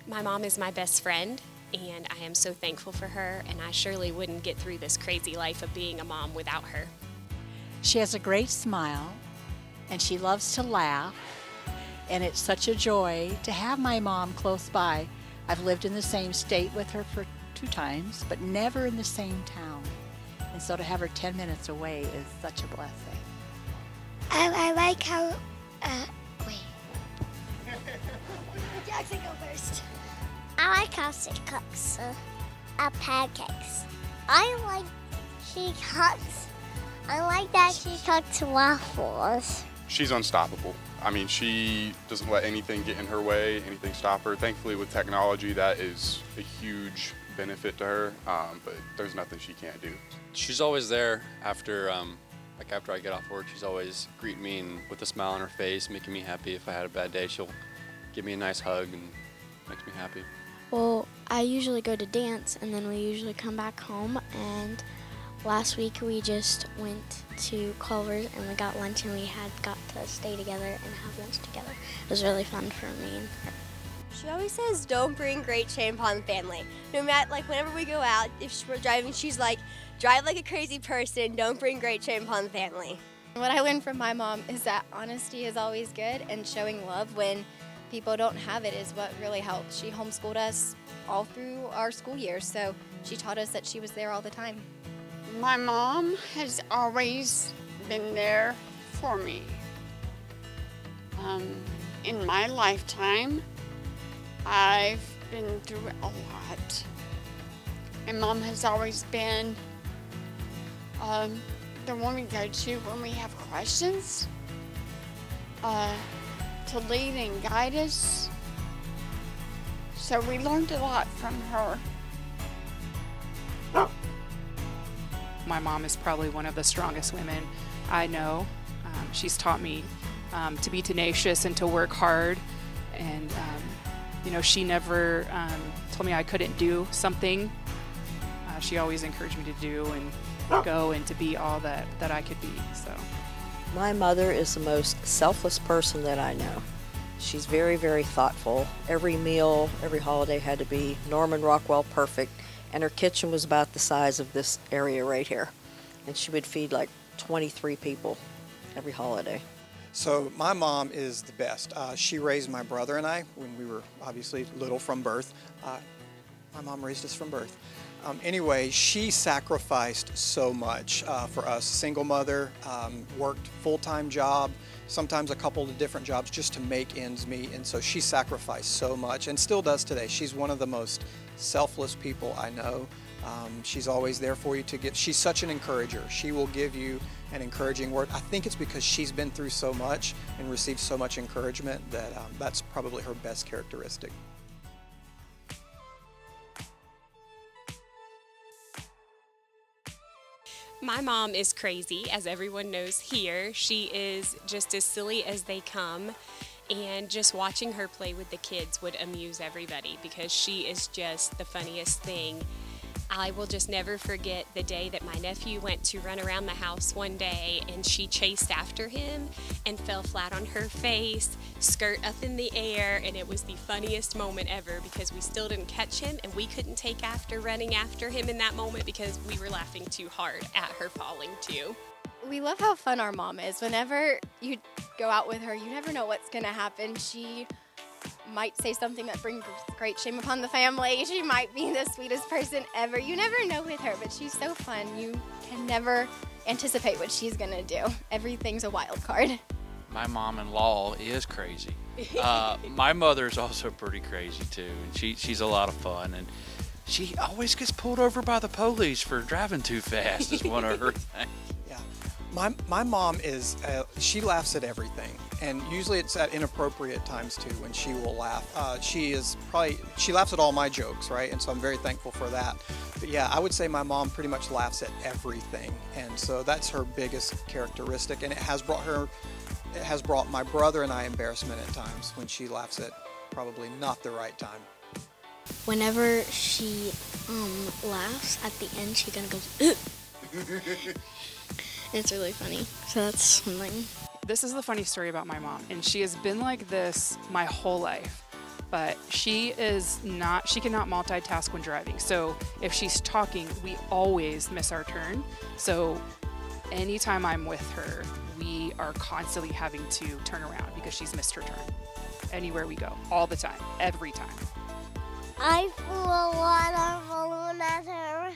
My mom is my best friend, and I am so thankful for her, and I surely wouldn't get through this crazy life of being a mom without her. She has a great smile, and she loves to laugh, and it's such a joy to have my mom close by. I've lived in the same state with her for 2 times, but never in the same town. And so to have her 10 minutes away is such a blessing. I like how, wait. Jackson, go first. I like how she cooks pancakes. I like that she cooks waffles. She's unstoppable. I mean, she doesn't let anything get in her way, anything stop her. Thankfully, with technology, that is a huge benefit to her, but there's nothing she can't do. She's always there after after I get off work. She's always greeting me and with a smile on her face, making me happy. If I had a bad day, she'll give me a nice hug and makes me happy. Well, I usually go to dance, and then we usually come back home, and last week we just went to Culver's and we got lunch, and we got to stay together and have lunch together. It was really fun for me and her. She always says, don't bring great shame upon the family. No matter, whenever we go out, if we're driving, she's like, drive like a crazy person, don't bring great shame upon the family. What I learned from my mom is that honesty is always good, and showing love when people don't have it is what really helps. She homeschooled us all through our school years, so she taught us that she was there all the time. My mom has always been there for me. In my lifetime, I've been through a lot. And Mom has always been the one we go to when we have questions, to lead and guide us. So we learned a lot from her. My mom is probably one of the strongest women I know. She's taught me to be tenacious and to work hard. And, you know, she never told me I couldn't do something. She always encouraged me to do and go and to be all that I could be. So, my mother is the most selfless person that I know. She's very, very thoughtful. Every meal, every holiday had to be Norman Rockwell perfect. And her kitchen was about the size of this area right here. And she would feed like 23 people every holiday. So my mom is the best. She raised my brother and I when we were obviously little from birth. My mom raised us from birth. Anyway, she sacrificed so much for us. Single mother, worked full-time job, sometimes a couple of different jobs just to make ends meet. And so she sacrificed so much and still does today. She's one of the most selfless people I know. She's always there for you to get. She's such an encourager. She will give you an encouraging word. I think it's because she's been through so much and received so much encouragement that that's probably her best characteristic. My mom is crazy, as everyone knows here. She is just as silly as they come, and just watching her play with the kids would amuse everybody because she is just the funniest thing. I will just never forget the day that my nephew went to run around the house one day, and she chased after him and fell flat on her face, skirt up in the air, and it was the funniest moment ever because we still didn't catch him, and we couldn't take after running after him in that moment because we were laughing too hard at her falling too. We love how fun our mom is. Whenever you go out with her, you never know what's going to happen. She might say something that brings great shame upon the family. She might be the sweetest person ever. You never know with her, but she's so fun. You can never anticipate what she's going to do. Everything's a wild card. My mom-in-law is crazy. My mother's also pretty crazy too, and she's a lot of fun. And she always gets pulled over by the police for driving too fast is one of her things. My mom is, she laughs at everything, and usually it's at inappropriate times too when she will laugh. She laughs at all my jokes, right? And so I'm very thankful for that. But yeah, I would say my mom pretty much laughs at everything, and so that's her biggest characteristic, and it has brought my brother and I embarrassment at times when she laughs at probably not the right time. Whenever she laughs, at the end she kind of goes, it's really funny, so that's something. This is the funny story about my mom, and she has been like this my whole life. but she cannot multitask when driving. So if she's talking, we always miss our turn. So anytime I'm with her, we are constantly having to turn around because she's missed her turn. Anywhere we go, all the time, every time. I flew a water balloon at her.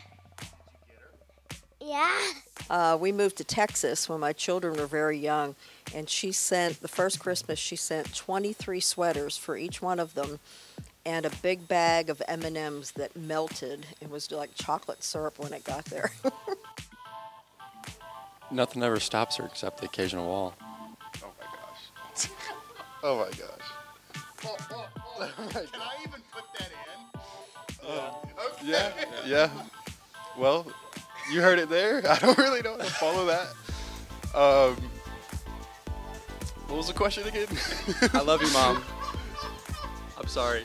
Yeah. We moved to Texas when my children were very young, and the first Christmas she sent 23 sweaters for each one of them, and a big bag of M&Ms that melted. It was like chocolate syrup when it got there. Nothing ever stops her except the occasional wall. Oh my gosh. Oh my gosh. Can I even put that in? Okay. Yeah. Well, you heard it there. I don't really know how to follow that. What was the question again? I love you, Mom. I'm sorry.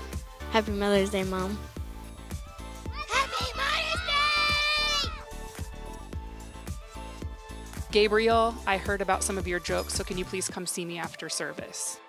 Happy Mother's Day, Mom. Happy Mother's Day! Gabriel, I heard about some of your jokes, so can you please come see me after service?